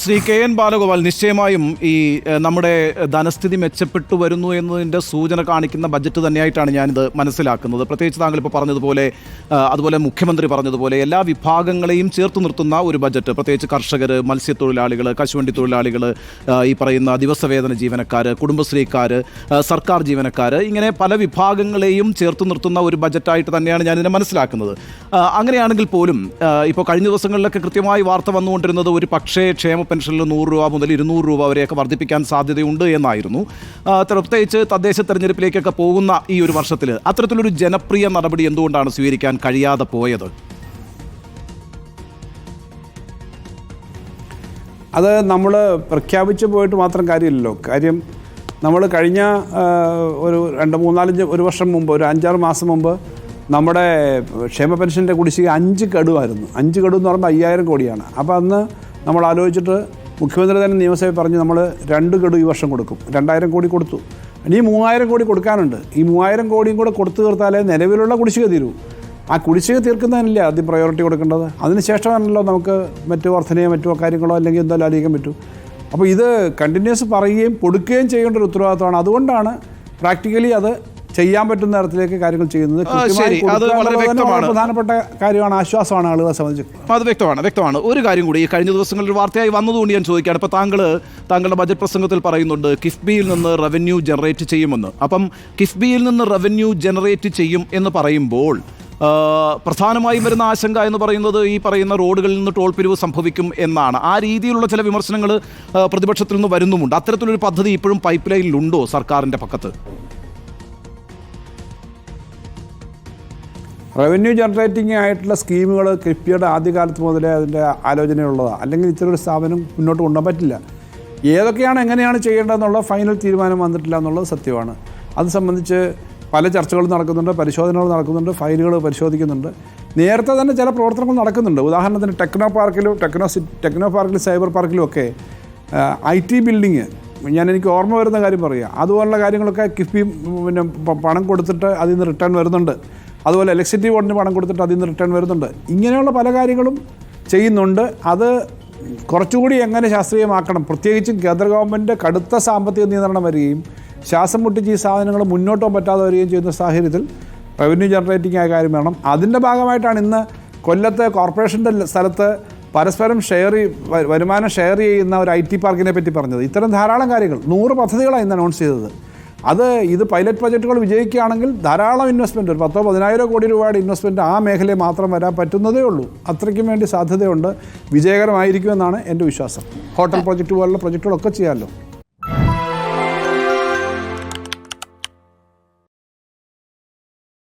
Shri K N Balagopal, നിശ്ചയമായും ഈ നമ്മുടെ ധനസ്ഥിതി മെച്ചപ്പെട്ടു വരുന്നു എന്നതിൻ്റെ സൂചന കാണിക്കുന്ന ബജറ്റ് തന്നെയായിട്ടാണ് ഞാനിത് മനസ്സിലാക്കുന്നത്. പ്രത്യേകിച്ച് താങ്കൾ ഇപ്പോൾ പറഞ്ഞതുപോലെ, അതുപോലെ മുഖ്യമന്ത്രി പറഞ്ഞതുപോലെ എല്ലാ വിഭാഗങ്ങളെയും ചേർത്ത് നിർത്തുന്ന ഒരു ബജറ്റ്. പ്രത്യേകിച്ച് കർഷകർ, മത്സ്യത്തൊഴിലാളികൾ, കശുവണ്ടി തൊഴിലാളികൾ, ഈ പറയുന്ന ദിവസവേതന ജീവനക്കാർ, കുടുംബശ്രീക്കാർ, സർക്കാർ ജീവനക്കാർ, ഇങ്ങനെ പല വിഭാഗങ്ങളെയും ചേർത്ത് നിർത്തുന്ന ഒരു ബജറ്റായിട്ട് തന്നെയാണ് ഞാനിതിനെ മനസ്സിലാക്കുന്നത്. അങ്ങനെയാണെങ്കിൽ പോലും ഇപ്പോൾ കഴിഞ്ഞ ദിവസങ്ങളിലൊക്കെ കൃത്യമായി വാർത്ത വന്നുകൊണ്ടിരുന്നത് ഒരു പക്ഷേ ക്ഷേമ പെൻഷനിൽ 100 രൂപ മുതൽ 200 രൂപ വരെയൊക്കെ വർദ്ധിപ്പിക്കാൻ സാധ്യതയുണ്ട് എന്നായിരുന്നു. പ്രത്യേകിച്ച് തദ്ദേശ തെരഞ്ഞെടുപ്പിലേക്കൊക്കെ പോകുന്ന ഈ ഒരു വർഷത്തിൽ അത്തരത്തിലൊരു ജനപ്രിയ നടപടി എന്തുകൊണ്ടാണ് സ്വീകരിക്കാൻ കഴിയാതെ പോയത്? അത് നമ്മൾ പ്രഖ്യാപിച്ചു പോയിട്ട് മാത്രം കാര്യമില്ലല്ലോ. കാര്യം നമ്മൾ കഴിഞ്ഞ ഒരു 2-3-4 വർഷം മുമ്പ്, ഒരു 5-6 മാസം മുമ്പ് നമ്മുടെ ക്ഷേമ പെൻഷൻ്റെ കുടിശ്ശിക 5 ഗഡുവായിരുന്നു. 5 ഗഡു എന്ന് പറയുമ്പോൾ 5000 കോടിയാണ്. അപ്പോൾ അന്ന് നമ്മൾ ആലോചിച്ചിട്ട് മുഖ്യമന്ത്രി തന്നെ നിയമസഭയിൽ പറഞ്ഞ് നമ്മൾ 2 ഗഡു ഈ വർഷം കൊടുക്കും. 2000 കോടി കൊടുത്തു. ഇനി 3000 കോടി കൊടുക്കാനുണ്ട്. ഈ 3000 കോടിയും കൂടെ കൊടുത്തു തീർത്താലേ നിലവിലുള്ള കുടിശ്ശിക തീരൂ. ആ കുടിശ്ശിക തീർക്കുന്നതിനല്ലേ ആദ്യം പ്രയോറിറ്റി കൊടുക്കേണ്ടത്. അതിനുശേഷമാണല്ലോ നമുക്ക് മറ്റു വർധനയോ മറ്റു കാര്യങ്ങളോ അല്ലെങ്കിൽ എന്തോ ആലോചിക്കാൻ പറ്റൂ. അപ്പോൾ ഇത് കണ്ടിന്യൂസ് പറയുകയും കൊടുക്കുകയും ചെയ്യേണ്ട ഒരു ഉത്തരവാദിത്തമാണ്. അതുകൊണ്ടാണ് പ്രാക്ടിക്കലി അത് ചെയ്യാൻ പറ്റുന്ന തരത്തിലേക്ക് കാര്യങ്ങൾ ചെയ്യുന്നത്. പ്രധാനപ്പെട്ട കാര്യമാണ്, ആശ്വാസമാണ് ആളുകളെ സംബന്ധിച്ച്. അത് വ്യക്തമാണ്. ഒരു കാര്യം കൂടി, ഈ കഴിഞ്ഞ ദിവസങ്ങളിൽ വാർത്തയായി വന്നതുകൊണ്ട് ഞാൻ ചോദിക്കുകയാണ്. ഇപ്പോൾ താങ്കളുടെ ബജറ്റ് പ്രസംഗത്തിൽ പറയുന്നുണ്ട് കിഫ്ബിയിൽ നിന്ന് റവന്യൂ ജനറേറ്റ് ചെയ്യുമെന്ന്. അപ്പം കിഫ്ബിയിൽ നിന്ന് റവന്യൂ ജനറേറ്റ് ചെയ്യും എന്ന് പറയുമ്പോൾ പ്രധാനമായും വരുന്ന ആശങ്ക എന്ന് പറയുന്നത് ഈ പറയുന്ന റോഡുകളിൽ നിന്ന് ടോൾ പിരിവ് സംഭവിക്കും എന്നാണ്. ആ രീതിയിലുള്ള ചില വിമർശനങ്ങൾ പ്രതിപക്ഷത്തിൽ നിന്ന് വരുന്നുമുണ്ട്. അത്തരത്തിലൊരു പദ്ധതി ഇപ്പോഴും പൈപ്പ് ലൈനിലുണ്ടോ സർക്കാരിൻ്റെ പക്കത്ത്? റവന്യൂ ജനറേറ്റിംഗ് ആയിട്ടുള്ള സ്കീമുകൾ കിഫ്ബിയുടെ ആദ്യകാലത്ത് മുതലേ അതിൻ്റെ ആലോചനയുള്ളതാണ്. അല്ലെങ്കിൽ ഇത്തരൊരു സ്ഥാപനം മുന്നോട്ട് കൊണ്ടുപോകാൻ പറ്റില്ല. ഏതൊക്കെയാണ് എങ്ങനെയാണ് ചെയ്യേണ്ടതെന്നുള്ള ഫൈനൽ തീരുമാനം വന്നിട്ടില്ല എന്നുള്ളത് സത്യമാണ്. അത് സംബന്ധിച്ച് പല ചർച്ചകളും നടക്കുന്നുണ്ട്, പരിശോധനകൾ നടക്കുന്നുണ്ട്, ഫയലുകൾ പരിശോധിക്കുന്നുണ്ട്. നേരത്തെ തന്നെ ചില പ്രവർത്തനങ്ങൾ നടക്കുന്നുണ്ട്. ഉദാഹരണത്തിന് ടെക്നോ പാർക്കിലും സൈബർ പാർക്കിലും ഒക്കെ IT ബിൽഡിങ്, എനിക്ക് ഓർമ്മ വരുന്ന കാര്യം പറയുക, അതുപോലുള്ള കാര്യങ്ങളൊക്കെ കിഫ്ബി പിന്നെ പണം കൊടുത്തിട്ട് അതിൽ നിന്ന് റിട്ടേൺ വരുന്നുണ്ട്. അതുപോലെ ഇലക്ട്രിസിറ്റി ബോർഡിന് പണം കൊടുത്തിട്ട് അതിൽ നിന്ന് റിട്ടേൺ വരുന്നുണ്ട്. ഇങ്ങനെയുള്ള പല കാര്യങ്ങളും ചെയ്യുന്നുണ്ട്. അത് കുറച്ചുകൂടി എങ്ങനെ ശാസ്ത്രീയമാക്കണം, പ്രത്യേകിച്ചും കേന്ദ്ര ഗവൺമെൻറ് കടുത്ത സാമ്പത്തിക നിയന്ത്രണം വരികയും ശ്വാസം മുട്ടിച്ച് ഈ സാധനങ്ങൾ മുന്നോട്ട് പോകാൻ പറ്റാതെ വരികയും ചെയ്യുന്ന സാഹചര്യത്തിൽ റവന്യൂ ജനറേറ്റിംഗ് ആയ കാര്യം വേണം. അതിൻ്റെ ഭാഗമായിട്ടാണ് ഇന്ന് കൊല്ലത്തെ കോർപ്പറേഷൻ്റെ സ്ഥലത്ത് പരസ്പരം വരുമാനം ഷെയർ ചെയ്യുന്ന ഒരു IT പാർക്കിനെ പറ്റി പറഞ്ഞത്. ഇത്തരം ധാരാളം കാര്യങ്ങൾ, 100 പദ്ധതികളാണ് ഇന്ന് അനൗൺസ് ചെയ്തത്. ഇത് പൈലറ്റ് പ്രൊജക്റ്റുകൾ വിജയിക്കുകയാണെങ്കിൽ ധാരാളം ഇൻവെസ്റ്റ്മെൻറ്റ്, ഒരു 10-10000 കോടി രൂപയുടെ ഇൻവെസ്റ്റ്മെൻറ്റ് ആ മേഖലയിൽ മാത്രം വരാൻ പറ്റുന്നതേ ഉള്ളൂ. അത്രയ്ക്കും വേണ്ടി സാധ്യതയുണ്ട്. വിജയകരമായിരിക്കുമെന്നാണ് എൻ്റെ വിശ്വാസം. ഹോട്ടൽ പ്രൊജക്റ്റ് പോലുള്ള പ്രൊജക്റ്റുകളൊക്കെ ചെയ്യാമല്ലോ.